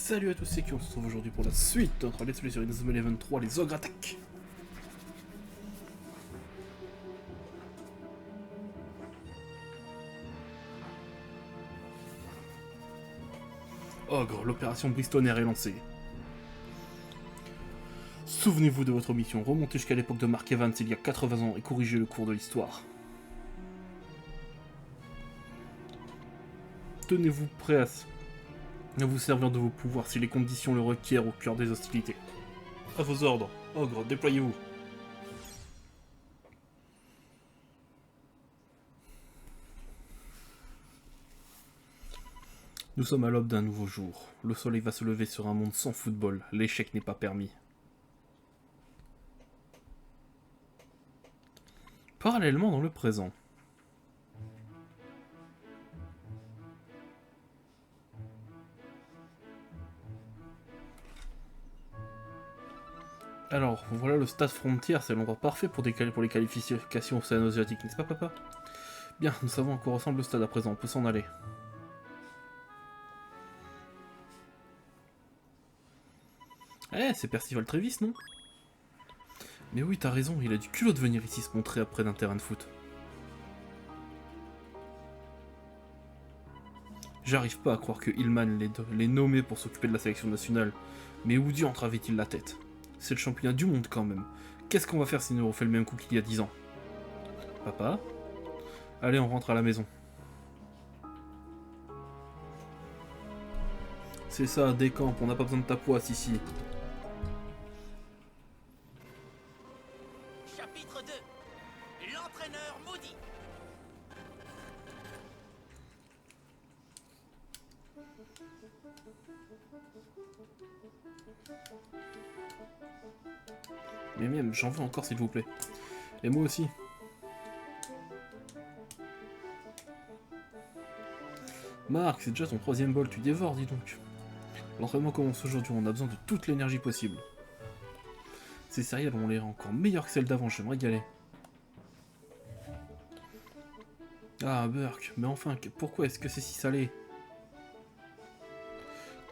Salut à tous, c'est qui on se retrouve aujourd'hui pour la suite de notre Let's Play sur Inazuma Eleven 3, les ogres attaquent. Ogre, l'opération Bristonner est lancée. Souvenez-vous de votre mission, remontez jusqu'à l'époque de Mark Evans il y a 80 ans et corrigez le cours de l'histoire. Tenez-vous prêt à vous servir de vos pouvoirs si les conditions le requièrent au cœur des hostilités. À vos ordres, ogre, déployez-vous. Nous sommes à l'aube d'un nouveau jour. Le soleil va se lever sur un monde sans football. L'échec n'est pas permis. Parallèlement dans le présent. Alors, voilà le stade frontière, c'est l'endroit parfait pour les qualifications océano-asiatiques, n'est-ce pas papa? Bien, nous savons à quoi ressemble le stade à présent, on peut s'en aller. Eh, c'est Percival Trévis, non? Mais oui, t'as raison, il a du culot de venir ici se montrer après d'un terrain de foot. J'arrive pas à croire que Hillman l'ait nommé pour s'occuper de la sélection nationale, mais où diantre avait-il la tête? C'est le champion du monde quand même. Qu'est-ce qu'on va faire si nous refait le même coup qu'il y a 10 ans? Papa? Allez, on rentre à la maison. C'est ça, décampe, on n'a pas besoin de ta poisse ici. Chapitre 2. L'entraîneur maudit. Mais même, j'en veux encore s'il vous plaît. Et moi aussi. Marc, c'est déjà ton 3ème bol, tu dévores, dis donc. L'entraînement commence aujourd'hui, on a besoin de toute l'énergie possible. Ces céréales ont l'air encore meilleures que celles d'avant, je vais me régaler. Ah, Burk, mais enfin, pourquoi est-ce que c'est si salé?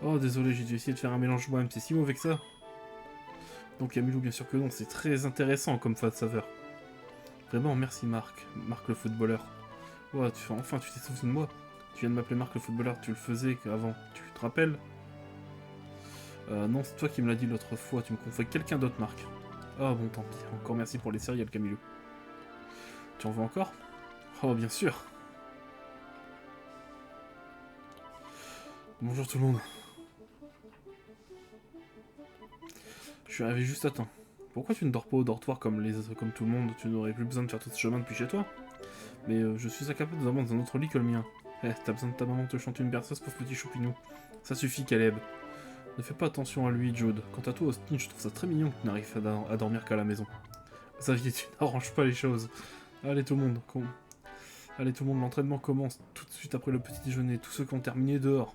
Oh, désolé, j'ai dû essayer de faire un mélange moi-même, c'est si mauvais que ça? Donc Camilou, bien sûr que non, c'est très intéressant comme saveur. Vraiment, merci Marc, Marc le footballeur. Oh, enfin, tu t'es souvenu de moi. Tu viens de m'appeler Marc le footballeur, tu le faisais avant, tu te rappelles? Non, c'est toi qui me l'as dit l'autre fois, tu me confonds avec quelqu'un d'autre, Marc. Oh bon, tant pis, encore merci pour les céréales, Camilou. Tu en veux encore? Oh, bien sûr. Bonjour tout le monde. Je suis arrivé juste à temps. Pourquoi tu ne dors pas au dortoir comme tout le monde? Tu n'aurais plus besoin de faire tout ce chemin depuis chez toi. Mais je suis incapable de dormir dans un autre lit que le mien. Eh, t'as besoin de ta maman te chanter une berceuse, pauvre petit choupinou. Ça suffit, Caleb. Ne fais pas attention à lui, Jude. Quant à toi, Austin, je trouve ça très mignon que tu n'arrives à dormir qu'à la maison. Xavier, tu n'arranges pas les choses. Allez tout le monde, allez tout le monde, l'entraînement commence tout de suite après le petit déjeuner. Tous ceux qui ont terminé dehors.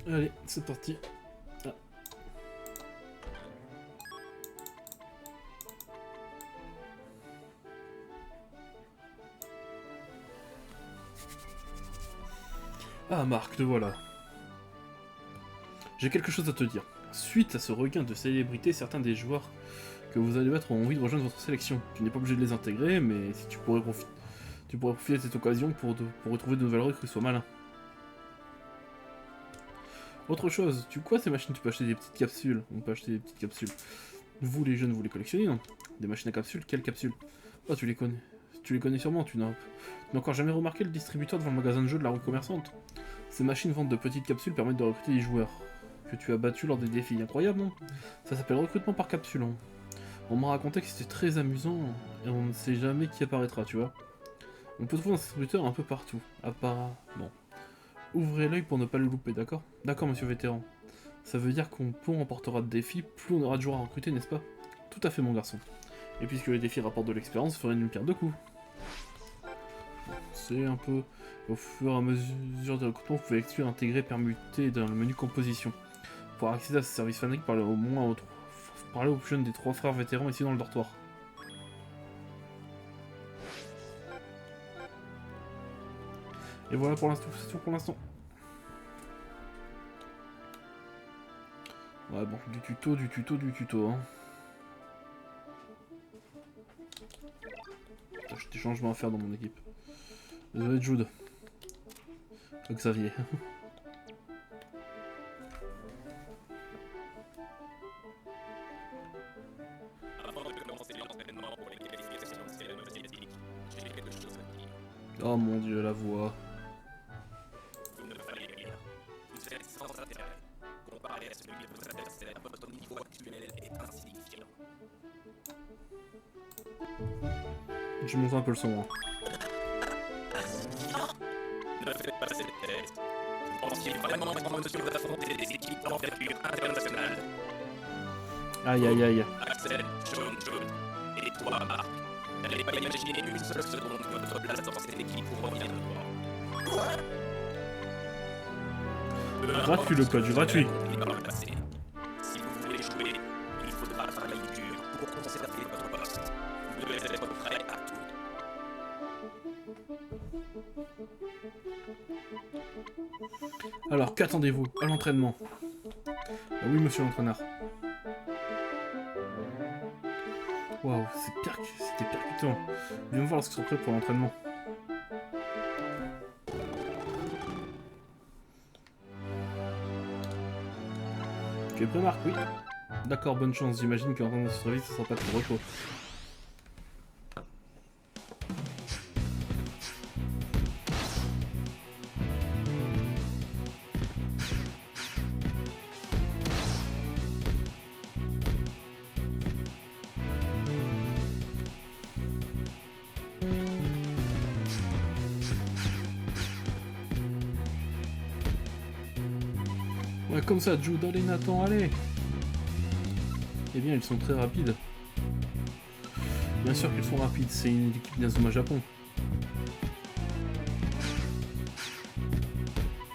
Allez, c'est parti. Ah. Ah Marc, te voilà. J'ai quelque chose à te dire. Suite à ce regain de célébrité, certains des joueurs que vous allez battre ont envie de rejoindre votre sélection. Tu n'es pas obligé de les intégrer, mais si tu pourrais profiter de cette occasion pour retrouver de nouvelles recrues, sois malin. Autre chose, quoi ces machines? Tu peux acheter des petites capsules. On peut acheter des petites capsules. Vous les jeunes, vous les collectionnez, non? Des machines à capsules? Quelles capsules? Oh, tu les connais. Tu les connais sûrement, tu n'as encore jamais remarqué le distributeur devant le magasin de jeux de la rue commerçante. Ces machines vendent de petites capsules permettent de recruter des joueurs que tu as battus lors des défis. Incroyable, non? Ça s'appelle recrutement par capsule. Hein. On m'a raconté que c'était très amusant et on ne sait jamais qui apparaîtra, tu vois. On peut trouver un distributeur un peu partout. À part... Bon. Ouvrez l'œil pour ne pas le louper, d'accord? D'accord, monsieur vétéran. Ça veut dire qu'on plus on remportera de défis, plus on aura de joueurs à recruter, n'est-ce pas? Tout à fait, mon garçon. Et puisque les défis rapportent de l'expérience, vous ferez une pierre deux coups. C'est un peu... Au fur et à mesure de recrutement, vous pouvez exclure, intégrer, permuter dans le menu composition. Pour accéder à ce service fanatique, parlez aux plus jeunes des 3 frères vétérans ici dans le dortoir. Et voilà pour l'instant, c'est tout pour l'instant. Ouais bon, du tuto, hein. J'ai des changements à faire dans mon équipe. Désolé Jude. Xavier. Avant de commencer l'entraînement pour les qualifications de cérémonie asiatique, j'ai quelque chose à dire. Oh mon dieu, la voix. Vous ne valez rien. Vous êtes sans intérêt. Comparé à celui de vos adversaires, votre niveau actuel est insignifiant. Je monte un peu le son. Hein. Ne faites pas cette tête. Vous pensiez vraiment être en mesure d'affronter des équipes d'envergure internationale. Aïe aïe aïe. Axel, John, et toi, Marc. N'allez pas imaginer une seule seconde que votre place dans cette équipe vous revient de droit. Gratuit le code, gratuit. Si vous voulez jouer, il faudra travailler dur pour conserver votre poste. Vous devez être prêt à tout. Alors, qu'attendez-vous à l'entraînement? Ah oui, monsieur l'entraîneur. Waouh, c'était percutant. Viens voir lorsqu'ils sont prêts pour l'entraînement. Tu es prêt, Marc? Oui. D'accord, bonne chance. J'imagine qu'en temps de survie, ce sera pas de repos. Ouais, comme ça, Jude, allez Nathan, allez. Eh bien, ils sont très rapides. Bien sûr qu'ils sont rapides, c'est une équipe d'Inazuma Japon.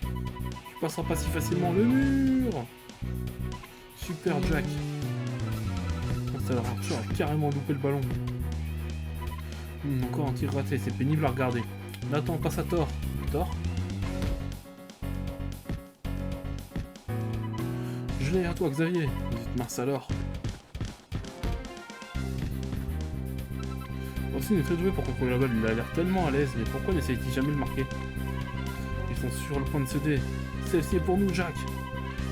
Tu passeras pas si facilement le mur. Super Jack. Alors Arthur a carrément loupé le ballon. Encore un tir raté, c'est pénible à regarder. Nathan, passe à Thor. Thor. Je l'ai à toi, Xavier. Mince alors. Aussi, il est très doué pour contrôler la balle. Il a l'air tellement à l'aise, mais pourquoi n'essaye-t-il jamais de le marquer? Ils sont sur le point de céder. Celle-ci est pour nous, Jack.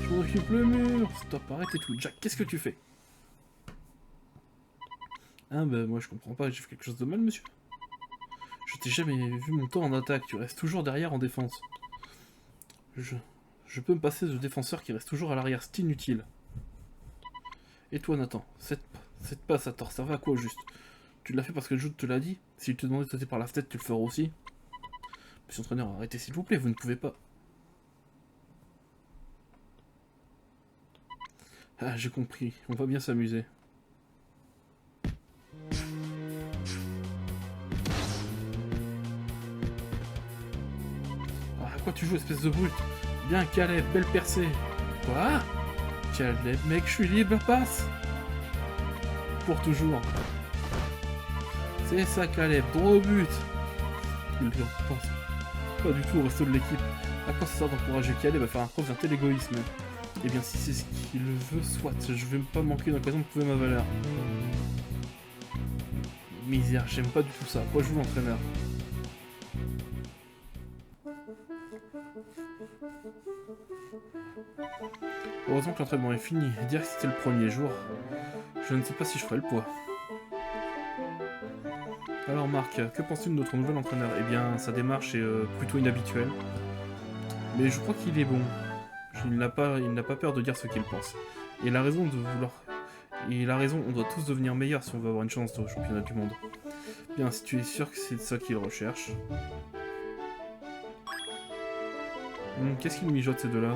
Je m'occupe le mur. Stop, arrête et tout. Jack, qu'est-ce que tu fais? Ah bah moi je comprends pas, j'ai fait quelque chose de mal, monsieur. Je t'ai jamais vu mon temps en attaque, tu restes toujours derrière en défense. Je peux me passer de défenseur qui reste toujours à l'arrière, c'est inutile. Et toi Nathan, cette passe à tort, ça va à quoi au juste? Tu l'as fait parce que le jeu te l'a dit? S'il te demandait de sauter par la fenêtre, tu le feras aussi? Monsieur l'entraîneur, arrêtez s'il vous plaît, vous ne pouvez pas. Ah, j'ai compris, on va bien s'amuser. Ah, à quoi tu joues, espèce de brute? Bien, Caleb, belle percée. Quoi? Caleb, mec, je suis libre, passe. Pour toujours. C'est ça, Caleb, droit au but. Il pense pas du tout au resto de l'équipe. À quoi ça sert d'encourager Caleb à faire un preuve d'un tel égoïsme? Eh bien, si c'est ce qu'il veut, soit. Je vais pas manquer d'occasion de prouver ma valeur. Misère, j'aime pas du tout ça. Moi, je joue l'entraîneur. Heureusement que l'entraînement est fini. Dire que c'était le premier jour, je ne sais pas si je ferai le poids. Alors Marc, que penses-tu de notre nouvel entraîneur? Eh bien, sa démarche est plutôt inhabituelle. Mais je crois qu'il est bon. Il n'a pas peur de dire ce qu'il pense. Et il a raison de vouloir... Et il a raison, on doit tous devenir meilleurs si on veut avoir une chance au championnat du monde. Bien, si tu es sûr que c'est ça qu'il recherche... Qu'est-ce qu'ils mijotent ces deux-là?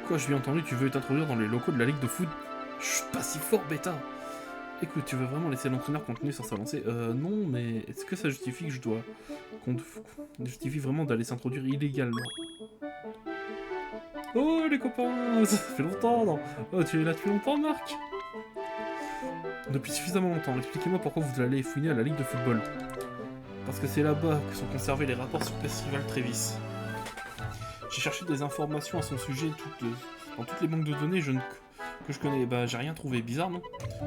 Quoi, je l'ai entendu, tu veux t'introduire dans les locaux de la Ligue de foot Chut, pas si fort, bêta. Écoute, tu veux vraiment laisser l'entraîneur continuer sur sa lancée? Non, mais est-ce que ça justifie que je dois... qu'on justifie vraiment d'aller s'introduire illégalement? Oh, les copains! Ça fait longtemps, non? Oh, tu es là depuis longtemps, Marc? Depuis suffisamment longtemps. Expliquez-moi pourquoi vous allez fouiner à la Ligue de football. Parce que c'est là-bas que sont conservés les rapports sur le festival Trévis. J'ai cherché des informations à son sujet dans toutes les banques de données que je connais. Bah, j'ai rien trouvé. Bizarre, non?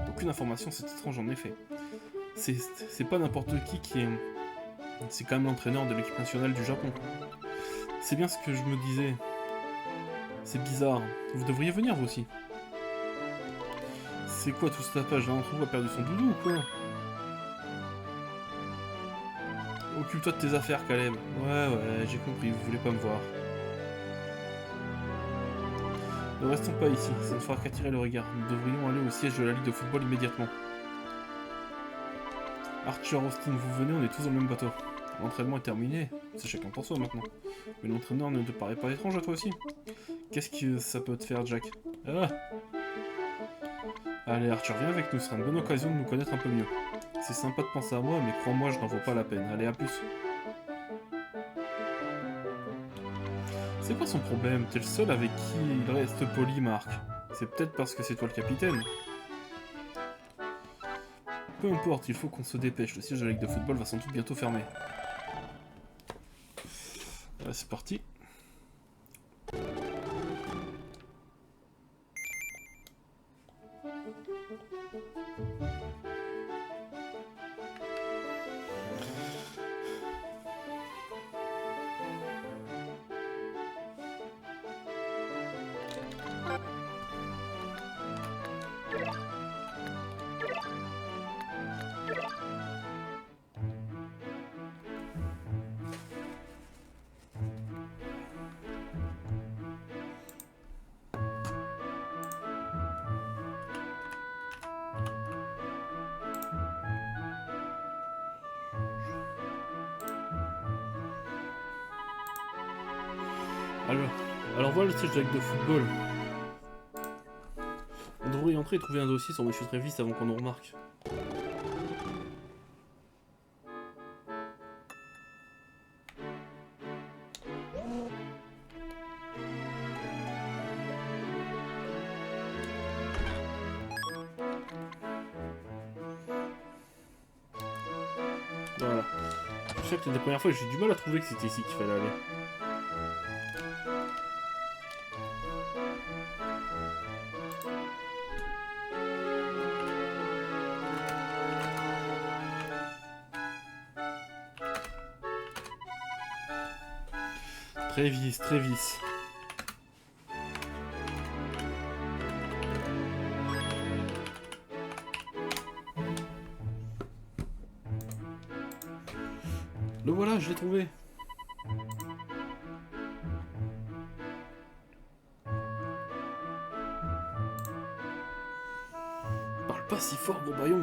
Aucune information, c'est étrange en effet. C'est pas n'importe qui est... C'est quand même l'entraîneur de l'équipe nationale du Japon. C'est bien ce que je me disais. C'est bizarre. Vous devriez venir, vous aussi. C'est quoi tout ce tapage là? On a perdu son doudou ou quoi? Occupe-toi de tes affaires, Caleb. Ouais, j'ai compris, vous voulez pas me voir. Ne restons pas ici, ça ne fera qu'attirer le regard. Nous devrions aller au siège de la Ligue de football immédiatement. Archer, Austin, vous venez, on est tous dans le même bateau. L'entraînement est terminé, c'est chacun pour soi maintenant. Mais l'entraîneur ne te paraît pas étrange à toi aussi? Qu'est-ce que ça peut te faire, Jack? Ah! Allez, Archer, viens avec nous, ce sera une bonne occasion de nous connaître un peu mieux. C'est sympa de penser à moi, mais crois-moi, je n'en vaux pas la peine. Allez, à plus. C'est quoi son problème? T'es le seul avec qui il reste poli, Marc. C'est peut-être parce que c'est toi le capitaine. Peu importe, il faut qu'on se dépêche. Le siège de la Ligue de football va sans doute bientôt fermer. Là, c'est parti. Alors voilà le siège de la Ligue de football. On devrait y entrer et trouver un dossier sur Monsieur Trévis avant qu'on nous remarque. Voilà. Je sais que la première fois j'ai eu du mal à trouver que c'était ici qu'il fallait aller. Trévis. Le voilà, je l'ai trouvé. Parle pas si fort, Bourbaillon.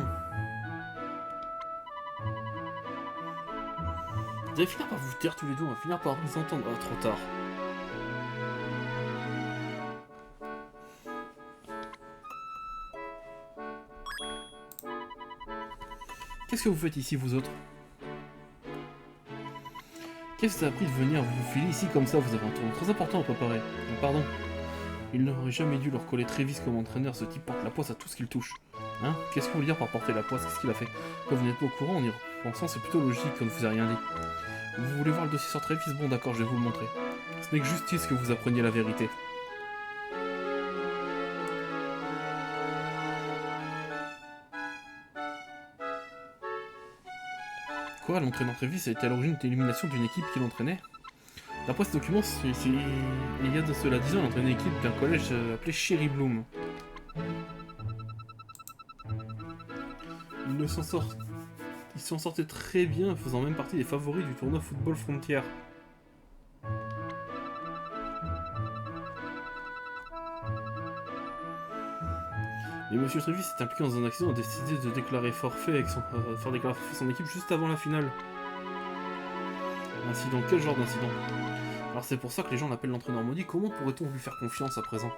Vous allez finir par vous taire tous les deux, on va finir par vous entendre. Ah, trop tard. Qu'est-ce que vous faites ici, vous autres? Qu'est-ce que ça a pris de venir vous filer ici comme ça? Vous avez un tournoi très important à préparer. Pardon. Il n'aurait jamais dû leur coller Trévis comme entraîneur, ce type porte la poisse à tout ce qu'il touche. Hein? Qu'est-ce qu'on veut dire par porter la poisse? Qu'est-ce qu'il a fait? Quand vous n'êtes pas au courant, en y repensant, c'est plutôt logique quand ne vous avez rien dit. Vous voulez voir le dossier sur Trévis? Bon d'accord, je vais vous le montrer. Ce n'est que justice que vous appreniez la vérité. Quoi, l'entraîneur Trévis a été à l'origine de l'élimination d'une équipe qui l'entraînait? D'après ce document, il y a de cela 10 ans, il entraînait une équipe d'un collège appelé Cherry Bloom. Ils s'en sortaient très bien, faisant même partie des favoris du tournoi Football Frontier. Et Monsieur Trévis s'est impliqué dans un accident et a décidé de déclarer forfait avec faire déclarer forfait son équipe juste avant la finale. Incident, quel genre d'incident? Alors c'est pour ça que les gens l'appellent l'entraîneur maudit. Comment pourrait-on lui faire confiance à présent?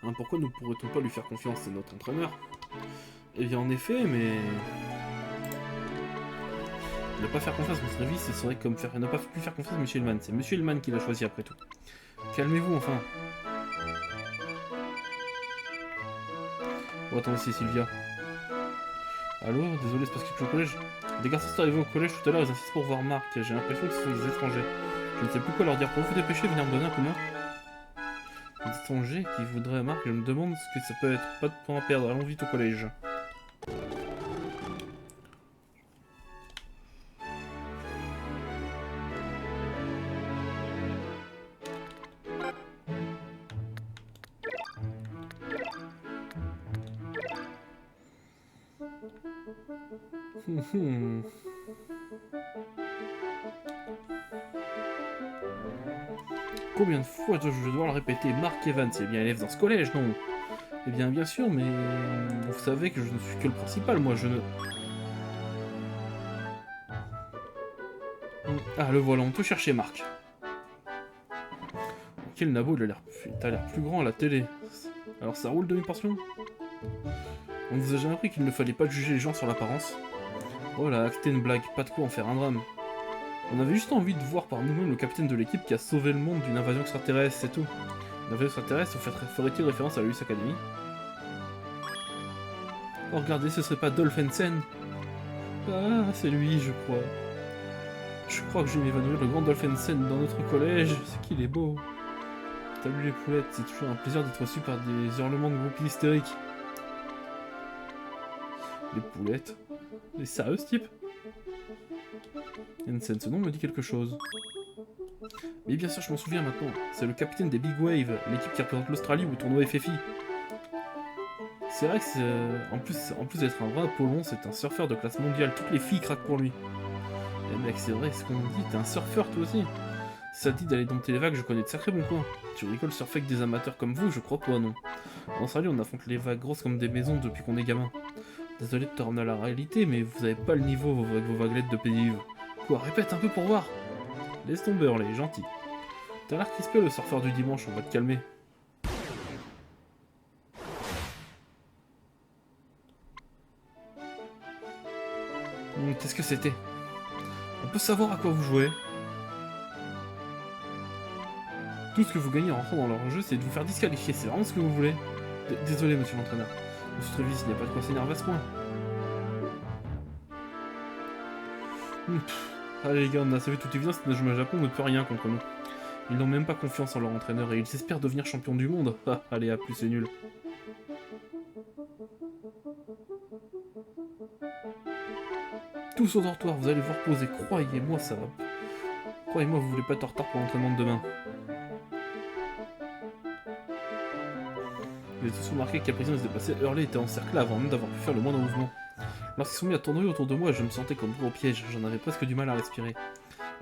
Hein, pourquoi ne pourrait-on pas lui faire confiance? C'est notre entraîneur. Eh bien, en effet, mais... Ne pas faire confiance à votre avis, ce serait comme ne pas lui faire confiance à Monsieur Hillman. C'est Monsieur Hillman qui l'a choisi après tout. Calmez-vous, enfin. Oh, attendez, c'est Sylvia. Allô? Désolé, c'est parce que je suis au collège. Des garçons sont arrivés au collège tout à l'heure, ils insistent pour voir Marc. J'ai l'impression que ce sont des étrangers. Je ne sais plus quoi leur dire. Pour vous dépêcher, venir me donner un coup de main. Des étrangers qui voudraient Marc, je me demande ce que ça peut être. Pas de temps à perdre, allons vite au collège. Combien de fois je dois le répéter? Mark Evans, c'est bien élève dans ce collège, non? Eh bien, bien sûr, mais vous savez que je ne suis que le principal, moi, je ne... Ah, le voilà, on peut chercher Marc. Quel nabo, t'as l'air plus grand à la télé. Alors ça roule demi-portion? On ne vous a jamais appris qu'il ne fallait pas juger les gens sur l'apparence? Oh là, c'était une blague, pas de quoi en faire un drame. On avait juste envie de voir par nous-mêmes le capitaine de l'équipe qui a sauvé le monde d'une invasion extraterrestre, c'est tout. Une invasion extraterrestre, ferait-il référence à la US Academy? Oh regardez, ce serait pas Dolphensen? Ah, c'est lui, je crois. Je crois que je vais m'évanouir, le grand Dolphensen dans notre collège, c'est qu'il est beau. Salut les poulettes, c'est toujours un plaisir d'être reçu par des hurlements de groupies hystériques. Les poulettes? C'est sérieux ce type? Hansen, ce nom me dit quelque chose. Mais bien sûr, je m'en souviens maintenant. C'est le capitaine des Big Wave, l'équipe qui représente l'Australie au tournoi FFI. C'est vrai que en plus d'être un vrai Apollon, c'est un surfeur de classe mondiale. Toutes les filles craquent pour lui. Eh mec, c'est vrai ce qu'on dit, t'es un surfeur toi aussi. Si ça te dit d'aller dompter les vagues, je connais de sacrés bons coins. Tu rigoles surfer avec des amateurs comme vous, je crois pas, non. En Australie, on affronte les vagues grosses comme des maisons depuis qu'on est gamin. Désolé de te ramener à la réalité, mais vous avez pas le niveau avec vos vaguelettes de pays. Quoi, répète un peu pour voir. Laisse tomber, Hurley, gentil. T'as l'air crispé le surfeur du dimanche, on va te calmer. Qu'est-ce que c'était? On peut savoir à quoi vous jouez? Tout ce que vous gagnez en rentrant dans leur jeu, c'est de vous faire disqualifier, c'est vraiment ce que vous voulez? Désolé, monsieur l'entraîneur. Monsieur Trevis, il n'y a pas de quoi s'énerver à ce point. Allez les gars, on a sauvé toute évidence, le Japon ne peut rien contre nous. Ils n'ont même pas confiance en leur entraîneur et ils espèrent devenir champion du monde. Ah, allez, à plus, c'est nul. Tous au dortoir, vous allez vous reposer, croyez-moi, ça va. Croyez-moi, vous voulez pas être en retard pour l'entraînement de demain. Vous avez tous remarqué qu'à présent, ils se dépassaient, Hurley était encerclé avant même d'avoir pu faire le moindre mouvement. Lorsqu'ils sont mis à tourner autour de moi, je me sentais comme pris au piège, j'en avais presque du mal à respirer.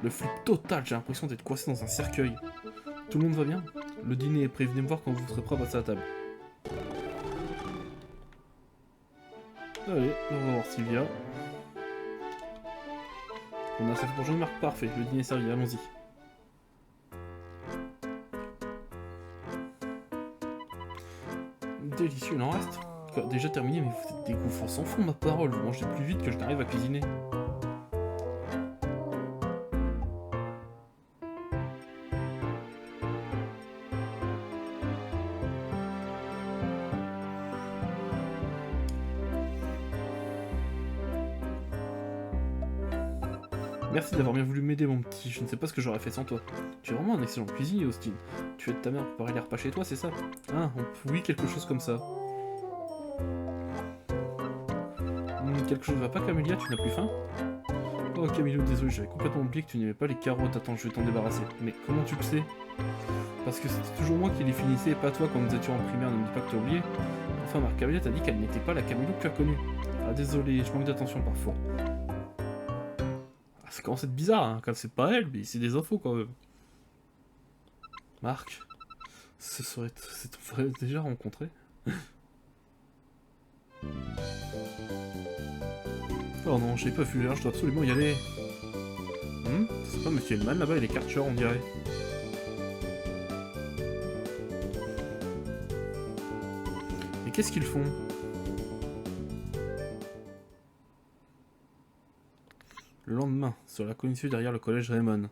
Le flip total, j'ai l'impression d'être coincé dans un cercueil. Tout le monde va bien? Le dîner est prêt, venez me voir quand vous serez prêt à passer à la table. Allez, on va voir Sylvia. On a assez fait pour Jean-Marc, parfait, le dîner est servi, allons-y. Délicieux, il en reste. Déjà terminé, mais vous êtes des gouffres sans fond, ma parole, vous mangez plus vite que je n'arrive à cuisiner. Merci d'avoir bien voulu m'aider, mon petit. Je ne sais pas ce que j'aurais fait sans toi. Tu es vraiment un excellent cuisinier, Austin. Tu aides ta mère à préparer les repas chez toi, c'est ça? Ah, oui, quelque chose comme ça. Quelque chose ne va pas, Camélia? Tu n'as plus faim? Oh, Camilo, désolé, j'avais complètement oublié que tu n'aimais pas les carottes. Attends, je vais t'en débarrasser. Mais comment tu le sais? Parce que c'était toujours moi qui les finissais et pas toi quand nous étions en primaire, ne me dis pas que tu as oublié. Enfin, Marc Camélia t'a dit qu'elle n'était pas la Camilo que tu as connue. Ah, désolé, je manque d'attention parfois. Ça commence à être bizarre, hein, quand c'est pas elle, mais c'est des infos quand même. Marc, c'est ton frère déjà rencontré? Oh non, j'ai pas vu l'heure, je dois absolument y aller. C'est pas Monsieur Hellman là-bas, il est Karcher, on dirait. qu'est-ce qu'ils font? Le lendemain, sur la colline sud derrière le collège Raymond.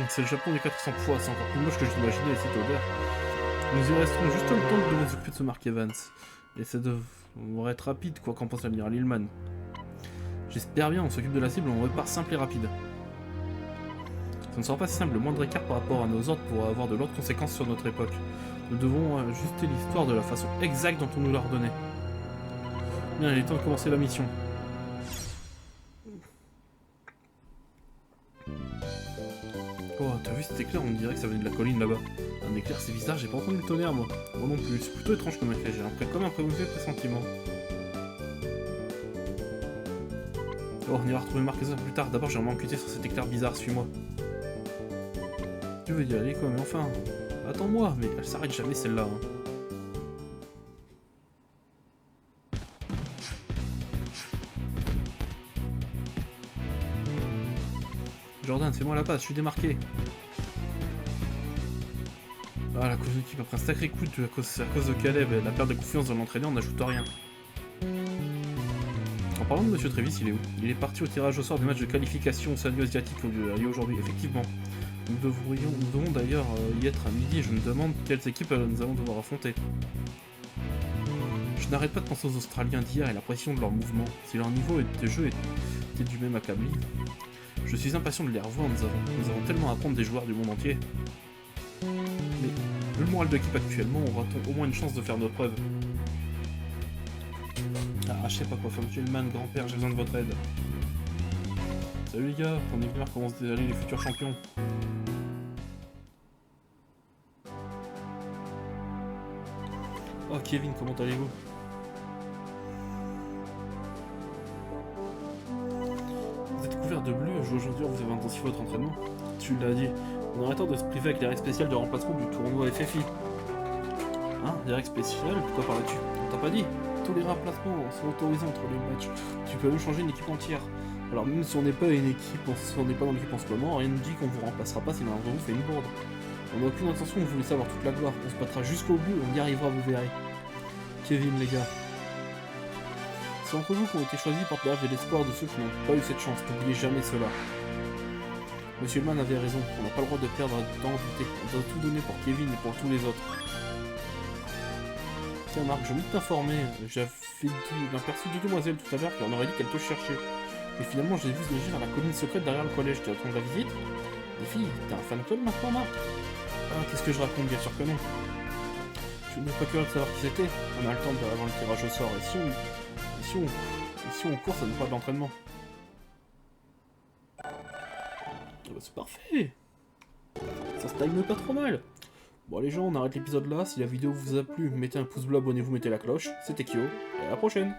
C'est le Japon des 400 fois, c'est encore plus moche que je l'imaginais cette odeur. Nous y resterons juste le temps de nous occuper de ce Mark Evans. Et ça devrait être rapide, quoi qu'en pense l'amiral Hillman. J'espère bien, on s'occupe de la cible, on repart simple et rapide. Ça ne sera pas si simple, le moindre écart par rapport à nos ordres pourra avoir de lourdes conséquences sur notre époque. Nous devons ajuster l'histoire de la façon exacte dont on nous l'a ordonné. Bien, il est temps de commencer la mission. Oh, t'as vu cet éclair? On dirait que ça venait de la colline là-bas. Un éclair, c'est bizarre, j'ai pas entendu le tonnerre moi. Moi non plus, c'est plutôt étrange comme effet, j'ai comme un mauvais pressentiment. Oh, on ira retrouver Mark Evans plus tard, d'abord j'aimerais m'enquêter sur cet éclair bizarre, suis-moi. Tu veux y aller quoi, mais enfin... Attends-moi, mais elle s'arrête jamais celle-là. Hein. Jordan, fais-moi la passe, je suis démarqué. Ah, la cause de l'équipe a pris un sacré coup à cause de Caleb. La perte de confiance dans l'entraîneur n'ajoute rien. En parlant de Monsieur Travis, il est où? Il est parti au tirage au sort du match de qualification au Salut Asiatique aujourd'hui, effectivement. Nous devons d'ailleurs y être à midi et je me demande quelles équipes nous allons devoir affronter. Je n'arrête pas de penser aux Australiens d'hier et la pression de leur mouvement. Si leur niveau de jeu était du même acabli, je suis impatient de les revoir, nous avons tellement à apprendre des joueurs du monde entier. Mais le moral de l'équipe actuellement, aura-t-on au moins une chance de faire nos preuves? Ah, je sais pas quoi, Hillman, grand-père, j'ai besoin de votre aide. Salut les gars, on est venu voir comment se dévaler les futurs champions. Oh Kevin, comment allez-vous? Vous êtes couvert de bleu, aujourd'hui vous avez intensifié votre entraînement. Tu l'as dit, on aurait tort de se priver avec les règles spéciales de remplacement du tournoi FFI. Hein, les règles spéciales? Pourquoi parles-tu? On t'a pas dit? Tous les remplacements sont autorisés entre les matchs. Tu peux même changer une équipe entière. Alors même si on n'est pas une équipe, si on n'est pas dans l'équipe en ce moment, rien ne dit qu'on vous remplacera pas sinon un vous fait une bourde. On n'a aucune intention de vous laisser avoir toute la gloire. On se battra jusqu'au bout et on y arrivera, vous verrez. Kevin, les gars. C'est entre vous qui ont été choisis pour garder l'espoir de ceux qui n'ont pas eu cette chance. N'oubliez jamais cela. Monsieur Hillman avait raison. On n'a pas le droit de perdre du temps. On doit tout donner pour Kevin et pour tous les autres. Tiens Marc, je veux t'informer. J'avais un aperçu de demoiselle tout à l'heure qui en aurait dit qu'elle te cherchait. Et finalement, je l'ai vu se diriger vers la colline secrète derrière le collège. Tu attends de la visite? Les filles, t'es un fan club maintenant, Marc? Ah, qu'est-ce que je raconte? Bien sûr que non. Tu n'es pas curieux de savoir qui c'était? On a le temps avant le tirage au sort. Et si on court, ça nous parle de l'entraînement. Ah bah c'est parfait. Ça se time pas trop mal. Bon les gens, on arrête l'épisode là. Si la vidéo vous a plu, mettez un pouce bleu, abonnez-vous, mettez la cloche. C'était Kyo, et à la prochaine.